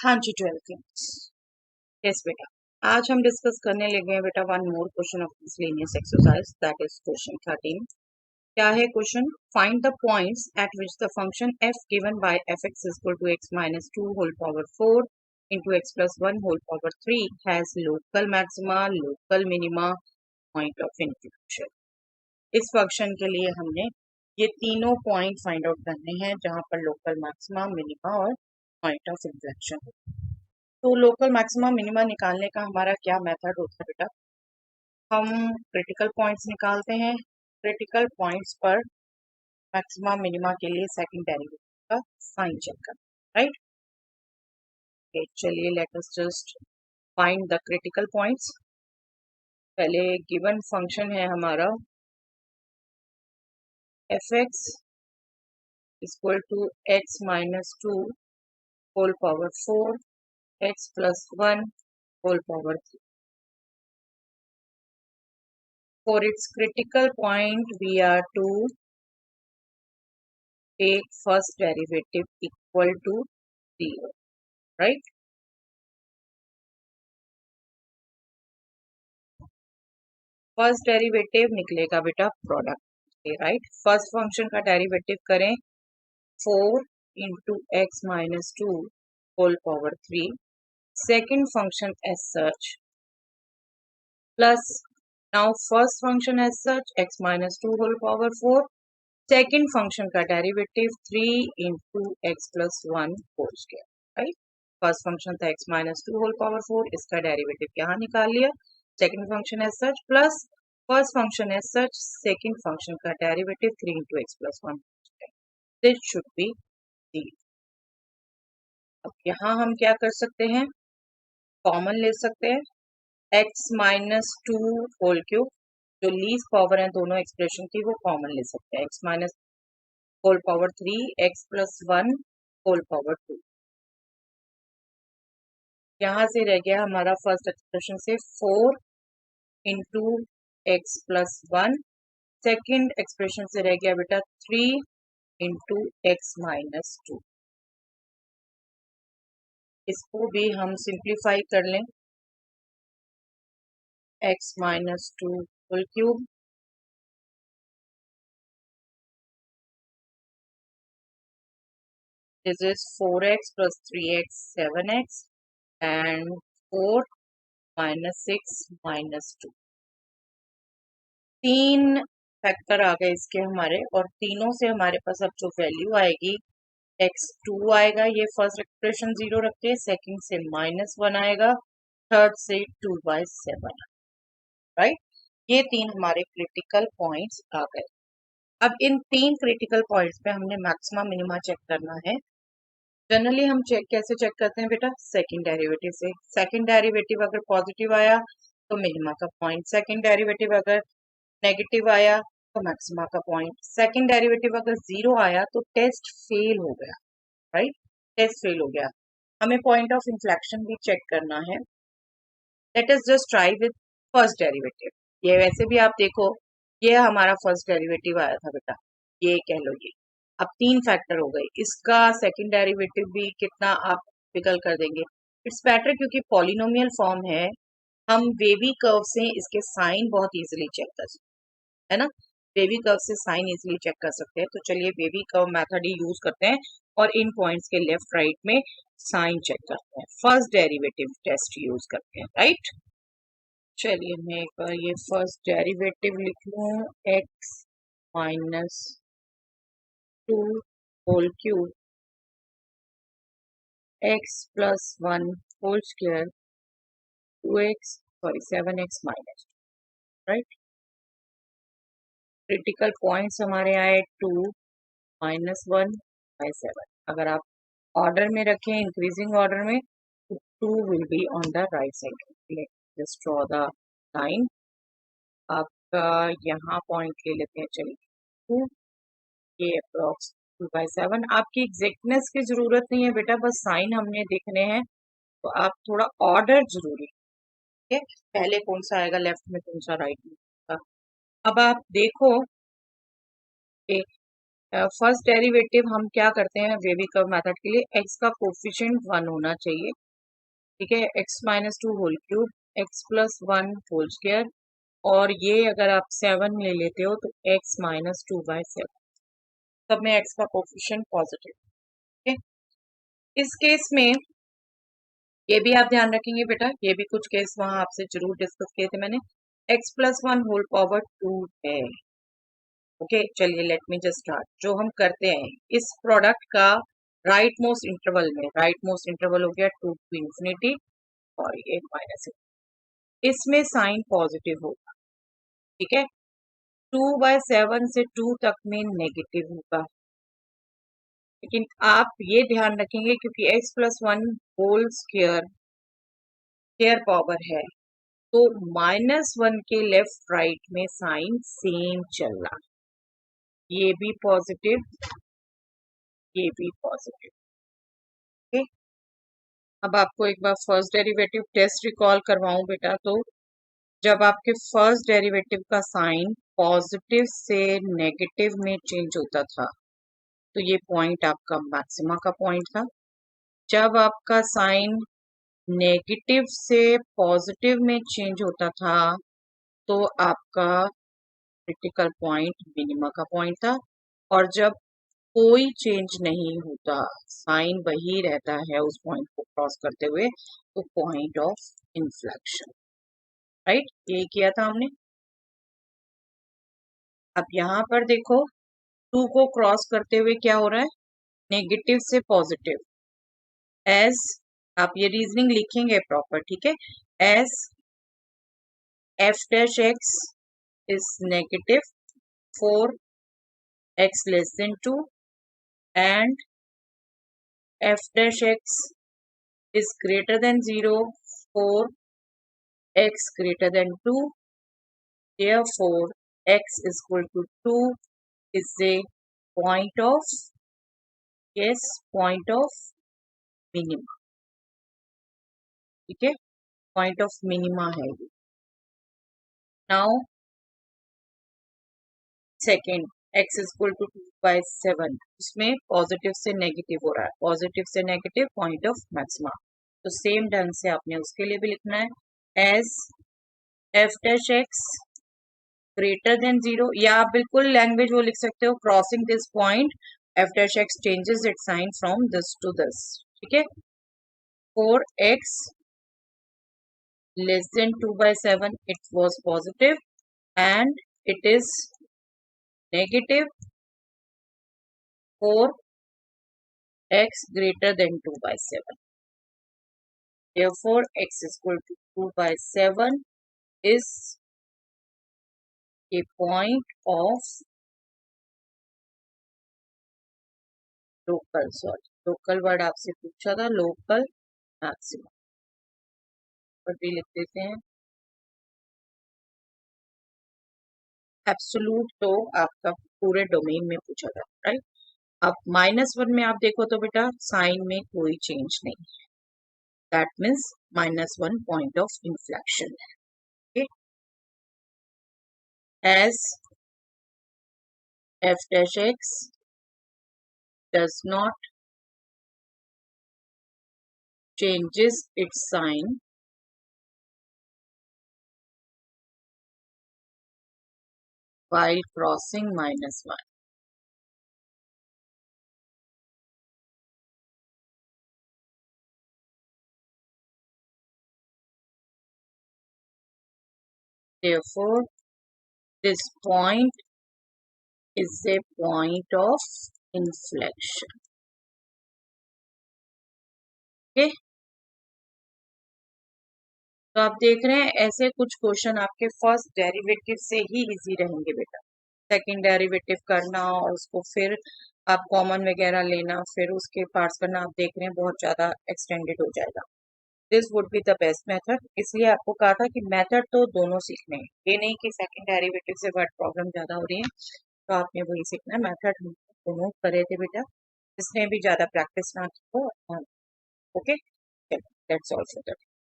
हाँ जी, 12 class. Yes बेटा, आज हम डिस्कस करने लगे हैं बेटा one more question of miscellaneous exercise, that is question 13। क्या है question? Find the points at which the function f given by fx is equal to x minus 2 whole power 4 into x plus 1 whole power 3 has local maxima, local minima, point of inflection. इस function के लिए हमने ये तीनों point find out करने हैं जहां पर लोकल मैक्सिमा, मिनिमा और पॉइंट ऑफ इंफ्लेक्शन हो। तो लोकल मैक्सिमा मिनिमा निकालने का हमारा क्या मेथड होता है बेटा? हम क्रिटिकल पॉइंट्स निकालते हैं। क्रिटिकल पॉइंट्स पर मैक्सिमा मिनिमा के लिए सेकंड डेरिवेटिव का साइन चेक करना, राइट? चलिए let us just find the critical points. पहले गिवन फंक्शन है हमारा fx equal to x minus 2 whole power 4 x plus 1 whole power 3। For its critical point, we are to take first derivative equal to 0, right? First derivative निकलेगा बेटा product, right? First function का derivative करें 4 into x minus 2 whole power 3, second function as such plus now first function as such x minus 2 whole power 4, second function का derivative 3 into x plus 1 whole square, right? First function था x minus 2 whole power 4, इसका derivative यहाँ निकाल लिया, second function as such plus first function as such, second function का derivative 3 into x plus 1, this should be 0। अब यहाँ हम क्या कर सकते हैं? कॉमन ले सकते हैं x माइनस 2 होल क्यूब, जो लीस्ट पावर है दोनों एक्सप्रेशन की वो कॉमन ले सकते हैं, x minus whole power 3 x plus 1 whole power 2। यहाँ से रह गया हमारा फर्स्ट एक्सप्रेशन से 4 into x plus 1, second expression से रह गया बेटा 3 इंटू एक्स माइनस 2। इसको भी हम सिंप्लीफाई कर लें, x minus 2 whole cube this is 4x plus 3x 7x and 4 minus 6 minus 2। तीन फैक्टर आ गए इसके हमारे, और तीनों से हमारे पास अब जो वैल्यू आएगी x2 आएगा, ये फर्स्ट एक्सप्रेशन 0 रखते, सेकंड से -1 आएगा, थर्ड से 2/7, राइट? ये तीन हमारे क्रिटिकल पॉइंट्स आ गए। अब इन तीन क्रिटिकल पॉइंट्स पे हमने मैक्सिमा मिनिमा चेक करना है। जनरली हम कैसे चेक करते हैं बेटा? सेकंड डेरिवेटिव से। सेकंड डेरिवेटिव अगर पॉजिटिव आया तो मिनिमा का पॉइंट, सेकंड डेरिवेटिव अगर नेगेटिव आया तो मैक्सिमा का पॉइंट, सेकंड डेरिवेटिव अगर 0 आया तो टेस्ट फेल हो गया, राइट? टेस्ट फेल हो गया। हमें पॉइंट ऑफ इंफ्लेक्शन भी चेक करना है। Late us just try with first derivative. ये वैसे भी आप देखो, ये हमारा फर्स्ट डेरिवेटिव आया था बेटा, ये कह लो ये। अब तीन फैक्टर हो गए, इसका सेकंड डेरिवेटिव भी कितना आप पिकल कर देंगे? इट्स बेटर, क्योंकि पॉलिनोमियल फॉर्म है, हम वेवी कर्व से इसके साइन बहुत इजीली चेक कर सकते हैं, है ना? वेवी कर्व से साइन इजीली चेक कर सकते हैं, तो चलिए वेवी कर्व मेथड ही यूज करते हैं और इन पॉइंट्स के लेफ्ट राइट में साइन चेक करते हैं, फर्स्ट डेरिवेटिव टेस्ट यूज करते हैं, राइट? चलिए मैं एक बार ये फर्स्ट डेरिवेटिव लिख लूं, x minus 2 whole cube x plus 1 whole square 7x minus, right? Critical points हमारे आए 2 -1/7। अगर आप ऑर्डर में रखें, इंक्रीजिंग ऑर्डर में, तो 2 will be on the right side. Let just draw the line. आपका यहाँ पॉइंट ले लेते हैं, चलिए 2, ये अप्रॉक्स 2/7। आपकी एग्जैक्टनेस की जरूरत नहीं है बेटा, बस साइन हमने देखने हैं, तो आप थोड़ा ऑर्डर जरूरी है, पहले कौन सा आएगा लेफ्ट में, कौन सा राइट में। अब आप देखो फर्स्ट डेरिवेटिव हम क्या करते हैं बेबी कर्व मेथड के लिए, एक्स का कोफिशिएंट 1 होना चाहिए, ठीक है, x minus two whole cube, x plus 1 whole square, और ये अगर आप 7 ले लेते हो तो एक्स माइनस 2/7, सब में एक्स का कोफिशिएंट पॉजिटिव, ठीक है। इस केस में ये भी आप ध्यान रखेंगे बेटा, ये भी कुछ केस वहां आपसे जरूर डिस्कस किए थे मैंने, एक्स प्लस 1 होल पावर 2 है, ओके। चलिए लेट मी जस्ट स्टार्ट। जो हम करते हैं इस प्रोडक्ट का राइट मोस्ट इंटरवल में, राइट मोस्ट इंटरवल हो गया 2 to इंफिनिटी और ये माइनस, इसमें साइन पॉजिटिव होगा, ठीक है। 2/7 से 2 तक में नेगेटिव होगा, लेकिन आप ये ध्यान रखेंगे क्योंकि x plus 1 whole square square power है, तो -1 के लेफ्ट राइट में साइन सेम चल रहा, ये भी पॉजिटिव, ये भी पॉजिटिव, ओके। अब आपको एक बार फर्स्ट डेरिवेटिव टेस्ट रिकॉल करवाऊं बेटा, तो जब आपके फर्स्ट डेरिवेटिव का साइन पॉजिटिव से नेगेटिव में चेंज होता था तो ये पॉइंट आपका मैक्सिमा का पॉइंट था। जब आपका साइन नेगेटिव से पॉजिटिव में चेंज होता था तो आपका क्रिटिकल पॉइंट मिनिमा का पॉइंट था, और जब कोई चेंज नहीं होता, साइन वही रहता है उस पॉइंट को क्रॉस करते हुए, तो पॉइंट ऑफ इन्फ्लेक्शन, राइट, यही किया था हमने। अब यहाँ पर देखो 2 को क्रॉस करते हुए क्या हो रहा है, नेगेटिव से पॉजिटिव, एज आप ये रीजनिंग लिखेंगे प्रॉपर, ठीक है, as f dash x is negative for x less than 2 and f dash x is greater than 0 for x greater than 2, therefore x is equal to 2 is a point of, yes, point of minima, ठीक है, point of minima है ये। now second x is equal to 2/7, उसमें positive से negative हो रहा है, positive से नेगेटिव पॉइंट ऑफ मैक्सिमा, तो सेम ढंग से आपने उसके लिए भी लिखना है as f dash x greater than 0, या आप बिल्कुल लैंग्वेज वो लिख सकते हो, crossing this point f dash x changes its sign from this to this, ठीक है, for x less than 2/7 it was positive and it is negative for x greater than 2/7, therefore x is equal to 2/7 is a point of local, sorry local word आपसे पूछा था, local maximum पर भी लिख देते हैं, एब्सोल्यूट तो आपका पूरे डोमेन में पूछा था, राइट। अब -1 में आप देखो तो बेटा साइन में कोई चेंज नहीं है, that means -1 point of inflection है, as f dash x does not changes its sign while crossing -1, therefore this point is a point of inflection, okay। तो आप देख रहे हैं ऐसे कुछ क्वेश्चन आपके फर्स्ट डेरिवेटिव से ही इजी रहेंगे बेटा, सेकंड डेरिवेटिव करना और उसको फिर आप कॉमन वगैरह लेना, फिर उसके पार्ट्स करना, आप देख रहे हैं बहुत ज्यादा एक्सटेंडेड हो जाएगा। This would be the best method, इसलिए आपको कहा था कि मेथड तो दोनों सीखने हैं, ये नहीं कि सेकंड डेरिवेटिव से वर्ड प्रॉब्लम ज्यादा हो रही है तो आपने वही सीखना है, मेथड हम दोनों करे थे बेटा, जिसने भी ज्यादा प्रैक्टिस ना की हो, okay, that's all for that.